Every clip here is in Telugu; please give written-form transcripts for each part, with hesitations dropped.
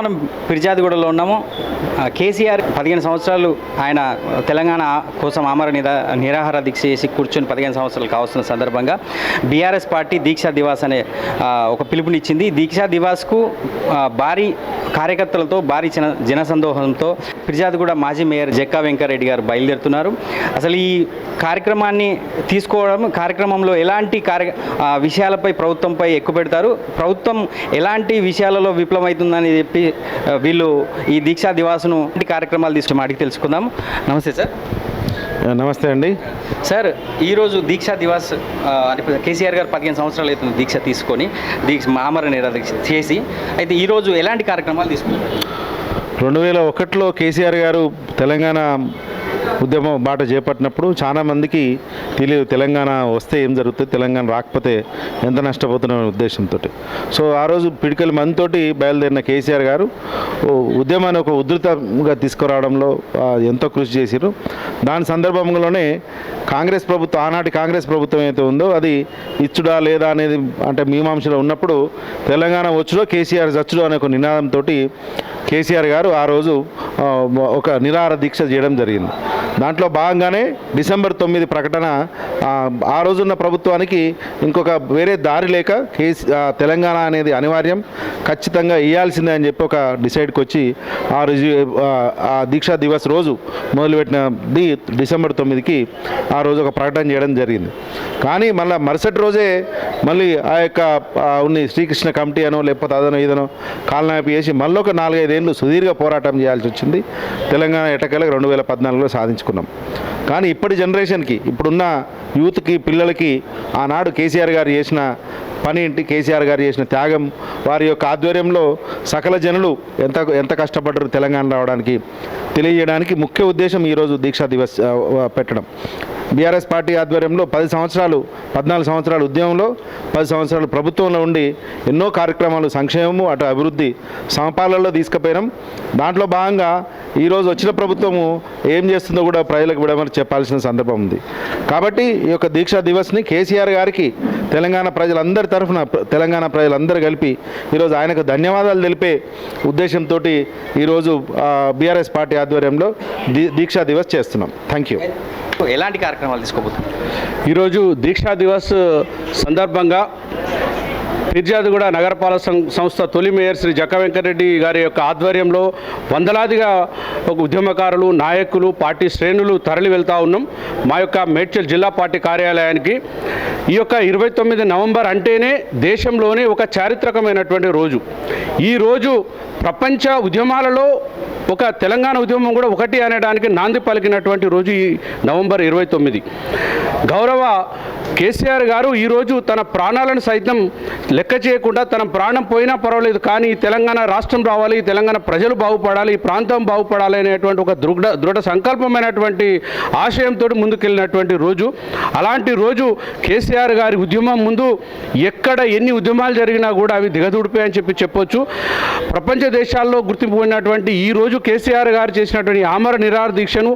మనం ఫిర్యాదుగూడలో ఉన్నాము. కేసీఆర్ 15 సంవత్సరాలు ఆయన తెలంగాణ కోసం నిరాహార దీక్ష చేసి కూర్చొని 15 సంవత్సరాలు కావస్తున్న సందర్భంగా బీఆర్ఎస్ పార్టీ దీక్షా దివాస్ అనే ఒక పిలుపునిచ్చింది. దీక్షా దివాస్కు భారీ కార్యకర్తలతో భారీ జనసందోహంతో ఫిర్యాదుగూడ మాజీ మేయర్ జక్కా వెంకరెడ్డి గారు బయలుదేరుతున్నారు. అసలు ఈ కార్యక్రమాన్ని కార్యక్రమంలో ఎలాంటి విషయాలపై ప్రభుత్వంపై ఎక్కువ పెడతారు, ప్రభుత్వం ఎలాంటి విషయాలలో విఫలమవుతుందని చెప్పి వీళ్ళు ఈ దీక్షా దివాసును కార్యక్రమాలు తీసుకుని అడిగి తెలుసుకుందాం. నమస్తే సార్. నమస్తే అండి సార్. ఈరోజు దీక్షా దివాస్ కేసీఆర్ గారు 15 సంవత్సరాలు అవుతుంది దీక్ష తీసుకొని ఆమరణ నిరాదీక్ష చేసి, అయితే ఈరోజు ఎలాంటి కార్యక్రమాలు తీసుకున్నారు? 2001లో కేసీఆర్ గారు తెలంగాణ ఉద్యమం బాట చేపట్టినప్పుడు చాలామందికి తెలియదు తెలంగాణ వస్తే ఏం జరుగుతుంది, తెలంగాణ రాకపోతే ఎంత నష్టపోతున్న ఉద్దేశంతో. సో ఆ రోజు పిడికల మందితోటి బయలుదేరిన కేసీఆర్ గారు ఉద్యమాన్ని ఒక ఉధృతంగా తీసుకురావడంలో ఎంతో కృషి చేశారు. దాని సందర్భంలోనే కాంగ్రెస్ ప్రభుత్వం, ఆనాటి కాంగ్రెస్ ప్రభుత్వం ఏదైతే ఉందో అది ఇచ్చుడా లేదా అనేది అంటే మీమాంసలో ఉన్నప్పుడు తెలంగాణ వచ్చుడో కేసీఆర్ చచ్చుడో అనే ఒక నినాదంతో కేసీఆర్ గారు ఆ రోజు ఒక నిరాహార దీక్ష చేయడం జరిగింది. దాంట్లో భాగంగానే డిసెంబర్ 9 ప్రకటన. ఆ రోజున్న ప్రభుత్వానికి ఇంకొక వేరే దారి లేక తెలంగాణ అనేది అనివార్యం, ఖచ్చితంగా ఇవ్వాల్సిందే అని చెప్పి ఒక డిసైడ్కి వచ్చి ఆ దీక్షా దివస్ రోజు మొదలుపెట్టినది డిసెంబర్ 9కి ఆ రోజు ఒక ప్రకటన చేయడం జరిగింది. కానీ మళ్ళీ మరుసటి రోజే మళ్ళీ ఆ యొక్క ఉన్ని శ్రీకృష్ణ కమిటీ అనో లేకపోతే అదనో ఇదనో కాలనాపి చేసి మళ్ళీ ఒక 4-5 ఏళ్ళు సుదీర్ఘ పోరాటం చేయాల్సి వచ్చింది. తెలంగాణ ఎట్టకేలకు 2014లో సాధించుకున్నాం. కానీ ఇప్పటి జనరేషన్కి, ఇప్పుడున్న యూత్కి, పిల్లలకి ఆనాడు కేసీఆర్ గారు చేసిన పని ఏంటి, కేసీఆర్ గారు చేసిన త్యాగం, వారి యొక్క ఆధ్వర్యంలో సకల జనులు ఎంత కష్టపడ్డారు తెలంగాణ రావడానికి తెలియజేయడానికి ముఖ్య ఉద్దేశం ఈరోజు దీక్షా దివస్ పెట్టడం. బీఆర్ఎస్ పార్టీ ఆధ్వర్యంలో 14 సంవత్సరాలు ఉద్యమంలో 10 సంవత్సరాలు ప్రభుత్వంలో ఉండి ఎన్నో కార్యక్రమాలు సంక్షేమము అటు అభివృద్ధి సమపాలనలో తీసుకుపోయినాం. దాంట్లో భాగంగా ఈరోజు వచ్చిన ప్రభుత్వము ఏం చేస్తుందో కూడా ప్రజలకు విడమని చెప్పాల్సిన సందర్భం ఉంది. కాబట్టి ఈ యొక్క దీక్షా దివస్ని కేసీఆర్ గారికి తెలంగాణ ప్రజలందరి తరఫున తెలంగాణ ప్రజలందరూ కలిపి ఈరోజు ఆయనకు ధన్యవాదాలు తెలిపే ఉద్దేశంతో ఈరోజు బీఆర్ఎస్ పార్టీ ఆధ్వర్యంలో దీక్షా దివస్ చేస్తున్నాం. Thank you. ఎలాంటి కార్యక్రమాలు తీసుకోబోతున్నారు? ఈరోజు దీక్షా దివస్ సందర్భంగా ఫిర్యాదుగూడ నగరపాలక సంస్థ తొలి మేయర్ శ్రీ జక్కా వెంకరెడ్డి గారి యొక్క ఆధ్వర్యంలో వందలాదిగా ఒక ఉద్యమకారులు, నాయకులు, పార్టీ శ్రేణులు తరలి వెళ్తూ ఉన్నాం మా యొక్క మేడ్చల్ జిల్లా పార్టీ కార్యాలయానికి. ఈ యొక్క 29 నవంబర్ అంటేనే దేశంలోనే ఒక చారిత్రకమైనటువంటి రోజు. ఈ రోజు ప్రపంచ ఉద్యమాలలో ఒక తెలంగాణ ఉద్యమం కూడా ఒకటి అనడానికి నాంది పలికినటువంటి రోజు ఈ నవంబర్ 29. గౌరవ కేసీఆర్ గారు ఈరోజు తన ప్రాణాలను సైతం లెక్క చేయకుండా తన ప్రాణం పోయినా పర్వాలేదు కానీ తెలంగాణ రాష్ట్రం రావాలి, తెలంగాణ ప్రజలు బాగుపడాలి, ఈ ప్రాంతం బాగుపడాలి అనేటువంటి ఒక దృఢ సంకల్పమైనటువంటి ఆశయంతో ముందుకెళ్ళినటువంటి రోజు. అలాంటి రోజు కేసీఆర్ గారి ఉద్యమం ముందు ఎక్కడ ఎన్ని ఉద్యమాలు జరిగినా కూడా అవి దిగదుడిపోయాయని చెప్పొచ్చు. ప్రపంచ దేశాల్లో గుర్తింపు పొందినటువంటి ఈ రోజు కేసీఆర్ గారు చేసినటువంటి ఆమర నిరాహార దీక్షను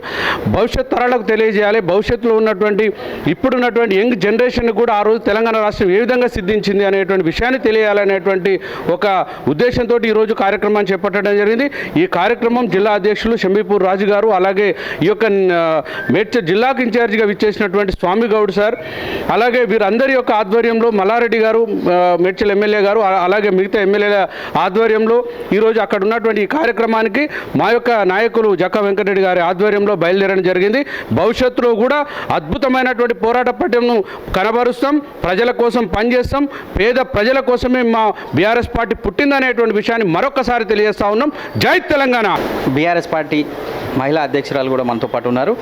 భవిష్యత్ తరాలకు తెలియజేయాలి. భవిష్యత్తులో ఉన్నటువంటి ఇప్పుడున్నటువంటి యంగ్ జనరేషన్ కూడా ఆ రోజు తెలంగాణ రాష్ట్రం ఏ విధంగా సిద్ధించింది అనేటువంటి విషయాన్ని తెలియాలనేటువంటి ఒక ఉద్దేశంతో ఈరోజు కార్యక్రమాన్ని చేపట్టడం జరిగింది. ఈ కార్యక్రమం జిల్లా అధ్యక్షులు షంబీపూర్ రాజు గారు, అలాగే ఈ యొక్క మేడ్చల్ జిల్లాకు ఇన్ఛార్జిగా విచ్చేసినటువంటి స్వామి గౌడ్ సార్, అలాగే వీరందరి యొక్క ఆధ్వర్యంలో మల్లారెడ్డి గారు మేడ్చల్ ఎమ్మెల్యే గారు, అలాగే మిగతా ఎమ్మెల్యేల ఆధ్వర్యంలో ఈరోజు అక్కడ ఉన్నటువంటి ఈ కార్యక్రమానికి మా యొక్క నాయకులు జక్కా వెంకటరెడ్డి గారి ఆధ్వర్యంలో బయలుదేరడం జరిగింది. భవిష్యత్తులో కూడా అద్భుతమైనటువంటి పోరాట పట్యంను కనబరుస్తాం, ప్రజల కోసం పనిచేస్తాం, పేద ప్రజల కోసమే మా బీఆర్ఎస్ పార్టీ పుట్టిందనేటువంటి విషయాన్ని మరొకసారి తెలియజేస్తా ఉన్నాం. జై తెలంగాణ. బీఆర్ఎస్ పార్టీ మహిళా అధ్యక్షురాలు కూడా మనతో పాటు ఉన్నారు.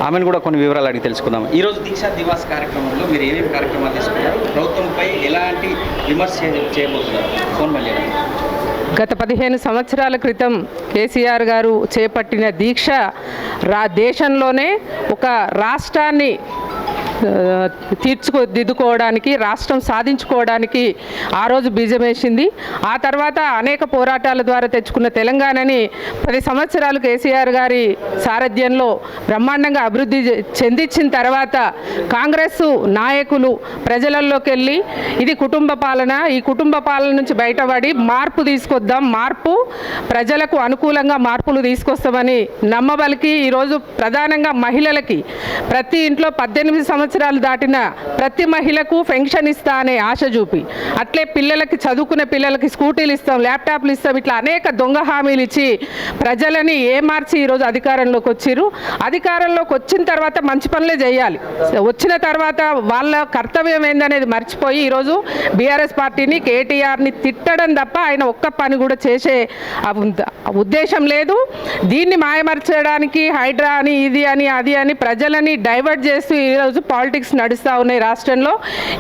ఆమెను కూడా కొన్ని వివరాలు అడిగి తెలుసుకుందాం. ఈరోజు దీక్షా దివాస్ కార్యక్రమంలో మీరు ఏమేమి కార్యక్రమాలు తీసుకున్నారు, ప్రభుత్వంపై ఎలాంటి విమర్శ చేయబోతున్నారు? ఫోన్ మళ్ళీ. గత 15 సంవత్సరాల క్రితం కేసీఆర్ గారు చేపట్టిన దీక్ష దేశంలోనే ఒక రాష్ట్రాన్ని తీర్చుదిద్దుకోవడానికి, రాష్ట్రం సాధించుకోవడానికి ఆ రోజు బీజం వేసింది. ఆ తర్వాత అనేక పోరాటాల ద్వారా తెచ్చుకున్న తెలంగాణని 10 సంవత్సరాలు కేసీఆర్ గారి సారథ్యంలో బ్రహ్మాండంగా అభివృద్ధి చెందించిన తర్వాత కాంగ్రెస్ నాయకులు ప్రజలలోకి వెళ్ళి ఇది కుటుంబ పాలన, ఈ కుటుంబ పాలన నుంచి బయటపడి మార్పు తీసుకొద్దాం, మార్పు ప్రజలకు అనుకూలంగా మార్పులు తీసుకొస్తామని నమ్మబలికి ఈరోజు ప్రధానంగా మహిళలకి ప్రతి ఇంట్లో 18 సంవత్సరాలు దాటిన ప్రతి మహిళకు పెన్షన్ ఇస్తా అనే ఆశ చూపి, అట్లే పిల్లలకి చదువుకునే పిల్లలకి స్కూటీలు ఇస్తాం, ల్యాప్టాప్లు ఇస్తాం, ఇట్లా అనేక దొంగ హామీలు ఇచ్చి ప్రజలని ఏమార్చి ఈరోజు అధికారంలోకి వచ్చారు. అధికారంలోకి వచ్చిన తర్వాత మంచి పనులే చేయాలి, వచ్చిన తర్వాత వాళ్ళ కర్తవ్యం ఏందనేది మర్చిపోయి ఈరోజు బీఆర్ఎస్ పార్టీని, కేటీఆర్ని తిట్టడం తప్ప ఆయన ఒక్క పని కూడా చేసే ఉద్దేశం లేదు. దీన్ని మాయమర్చడానికి హైడ్రా అని, ఇది అని, అది అని ప్రజలని డైవర్ట్ చేస్తూ ఈరోజు పాలిటిక్స్ నడుస్తూ ఉన్నాయి రాష్ట్రంలో.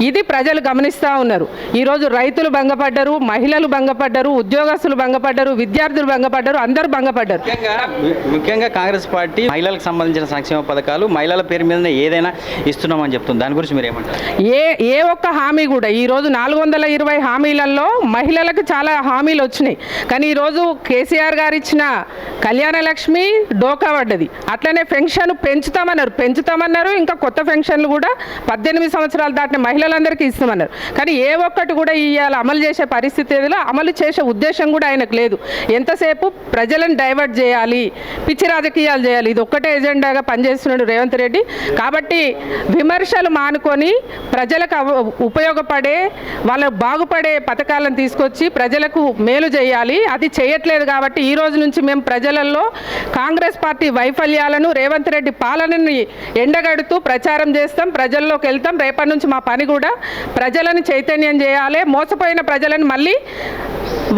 ఇది ప్రజలు గమనిస్తూ ఉన్నారు. ఈరోజు రైతులు భంగపడ్డారు, మహిళలు భంగపడ్డారు, ఉద్యోగస్తులు భంగపడ్డారు, విద్యార్థులు భంగపడ్డారు, అందరూ భంగపడ్డారు. ముఖ్యంగా కాంగ్రెస్ పార్టీ మహిళలకు సంబంధించిన సంక్షేమ పథకాలు మహిళల పేరు మీదనే ఏదైనా ఇస్తున్నామని చెప్తుంది. దాని గురించి మీరు ఏమంటారు? ఏ ఒక్క హామీ కూడా ఈరోజు 420 హామీలలో మహిళలకు చాలా హామీలు వచ్చినాయి. కానీ ఈరోజు కేసీఆర్ గారు ఇచ్చిన కళ్యాణ లక్ష్మి డోకా పడ్డది. అట్లనే పెన్షన్ పెంచుతామన్నారు. ఇంకా కొత్త పెన్షన్లు కూడా 18 సంవత్సరాలు దాటిన మహిళలందరికీ ఇస్తామన్నారు. కానీ ఏ ఒక్కటి కూడా ఇవాళ అమలు చేసే పరిస్థితి ఏదో, అమలు చేసే ఉద్దేశం కూడా ఆయనకు లేదు. ఎంతసేపు ప్రజలను డైవర్ట్ చేయాలి, పిచ్చి రాజకీయాలు చేయాలి, ఇది ఒక్కటే ఎజెండాగా పనిచేస్తున్నాడు రేవంత్ రెడ్డి. కాబట్టి విమర్శలు మానుకొని ప్రజలకు ఉపయోగపడే, వాళ్ళకు బాగుపడే పథకాలను తీసుకొచ్చి ప్రజలకు మేలు చేయాలి. అది చేయట్లేదు. కాబట్టి ఈ రోజు నుంచి మేము ప్రజలలో కాంగ్రెస్ పార్టీ వైఫల్యాలను, రేవంత్ రెడ్డి పాలనని ఎండగడుతూ ప్రచారం చేస్తాం, ప్రజల్లోకి వెళ్తాం. రేపటి నుంచి మా పని కూడా ప్రజలను చైతన్యం చేయాలి. మోసపోయిన ప్రజలను మళ్ళీ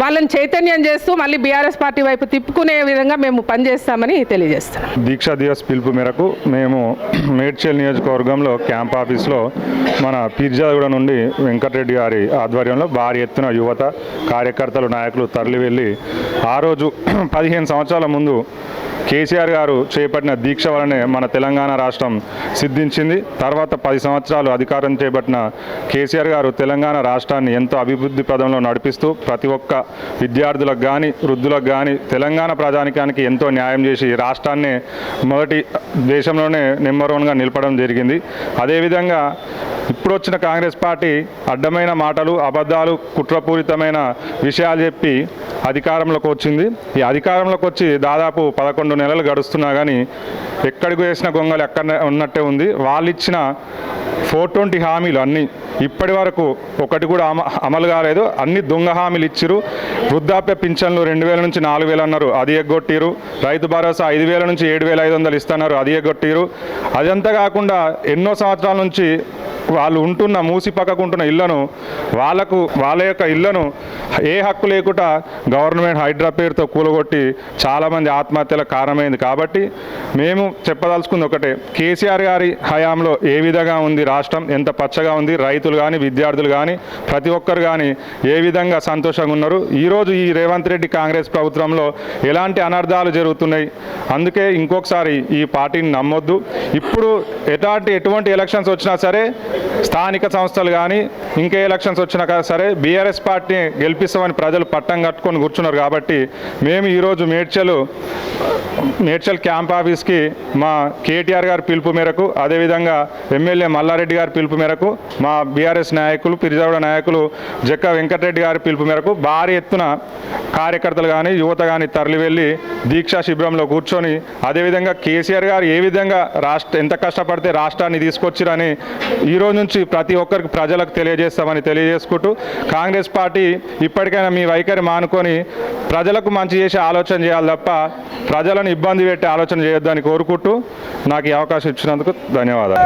వాళ్ళని చైతన్యం చేస్తూ మళ్ళీ బీఆర్ఎస్ పార్టీ వైపు తిప్పుకునే విధంగా మేము పనిచేస్తామని తెలియజేస్తాం. దీక్షా దివస్ పిలుపు మేరకు మేము మేడ్చల్ నియోజకవర్గంలో క్యాంప్ ఆఫీస్లో మన పీర్జాగూడ నుండి వెంకటరెడ్డి గారి ఆధ్వర్యంలో భారీ ఎత్తున యువత, కార్యకర్తలు, నాయకులు తరలి వెళ్ళి ఆ రోజు 15 సంవత్సరాల ముందు కేసీఆర్ గారు చేపట్టిన దీక్ష వలనే మన తెలంగాణ రాష్ట్రం సిద్ధించింది. తర్వాత 10 సంవత్సరాలు అధికారం చేపట్టిన కేసీఆర్ గారు తెలంగాణ రాష్ట్రాన్ని ఎంతో అభివృద్ధి పదంలో నడిపిస్తూ ప్రతి ఒక్క విద్యార్థులకు కానీ, వృద్ధులకు కానీ, తెలంగాణ ప్రజానికానికి ఎంతో న్యాయం చేసి రాష్ట్రాన్ని మొదటి దేశంలోనే నెంబర్ 1గా నిలపడం జరిగింది. అదేవిధంగా ఇప్పుడు వచ్చిన కాంగ్రెస్ పార్టీ అడ్డమైన మాటలు, అబద్ధాలు, కుట్రపూరితమైన విషయాలు చెప్పి అధికారంలోకి వచ్చింది. ఈ అధికారంలోకి వచ్చి దాదాపు 11 నెలలు గడుస్తున్నా కానీ ఎక్కడికి వేసిన గొంగలు ఎక్కడ ఉన్నట్టే ఉంది. వాళ్ళు ఇచ్చిన 420 హామీలు అన్నీ ఇప్పటి వరకు ఒకటి కూడా అమలు కాలేదు. అన్ని దొంగ హామీలు ఇచ్చిరు. వృద్ధాప్య పింఛన్లు 2000 నుంచి 4000 అన్నారు, అది ఎగ్గొట్టిరు. రైతు భరోసా 5000 నుంచి 7500 ఇస్తున్నారు, అది ఎగ్గొట్టిరు. అదంతా కాకుండా ఎన్నో సంవత్సరాల నుంచి వాళ్ళు ఉంటున్న మూసి పక్కకు ఉంటున్న ఇళ్లను వాళ్ళ యొక్క ఇళ్లను ఏ హక్కు లేకుండా గవర్నమెంట్ హైడ్రా పేరుతో కూలగొట్టి చాలామంది ఆత్మహత్యలకు కారణమైంది. కాబట్టి మేము చెప్పదలుచుకుంది ఒకటే, కేసీఆర్ గారి హయాంలో ఏ విధంగా ఉంది రాష్ట్రం, ఎంత పచ్చగా ఉంది, రైతులు కానీ, విద్యార్థులు కానీ, ప్రతి ఒక్కరు కానీ ఏ విధంగా సంతోషంగా ఉన్నారు. ఈరోజు ఈ రేవంత్ రెడ్డి కాంగ్రెస్ ప్రభుత్వంలో ఎలాంటి అనర్థాలు జరుగుతున్నాయి. అందుకే ఇంకొకసారి ఈ పార్టీని నమ్మొద్దు. ఇప్పుడు ఎటువంటి ఎలక్షన్స్ వచ్చినా సరే, స్థానిక సంస్థలు కానీ ఇంకే ఎలక్షన్స్ వచ్చినా సరే బీఆర్ఎస్ పార్టీని గెలిపిస్తామని ప్రజలు పట్టం కట్టుకొని కూర్చున్నారు. కాబట్టి మేము ఈరోజు మేడ్చల్ క్యాంప్ ఆఫీస్కి మా కేటీఆర్ గారి పిలుపు మేరకు, అదేవిధంగా ఎమ్మెల్యే మల్లారెడ్డి గారి పిలుపు మేరకు, మా బీఆర్ఎస్ నాయకులు, పిరిజాగూడ నాయకులు జక్క వెంకటరెడ్డి గారి పిలుపు మేరకు భారీ ఎత్తున కార్యకర్తలు కానీ, యువత కానీ తరలి వెళ్ళి దీక్షా శిబిరంలో కూర్చొని, అదేవిధంగా కేసీఆర్ గారు ఏ విధంగా ఎంత కష్టపడితే రాష్ట్రాన్ని తీసుకొచ్చిరని ఈరోజు నుంచి ప్రతి ఒక్కరికి ప్రజలకు తెలియజేస్తామని తెలియజేసుకుంటూ, కాంగ్రెస్ పార్టీ ఇప్పటికైనా మీ వైఖరి మానుకొని ప్రజలకు మంచి చేసే ఆలోచన చేయాలి తప్ప ప్రజలను ఇబ్బంది పెట్టే ఆలోచన చేయొద్దని కోరుకుంటూ నాకు ఈ అవకాశం ఇచ్చినందుకు ధన్యవాదాలు.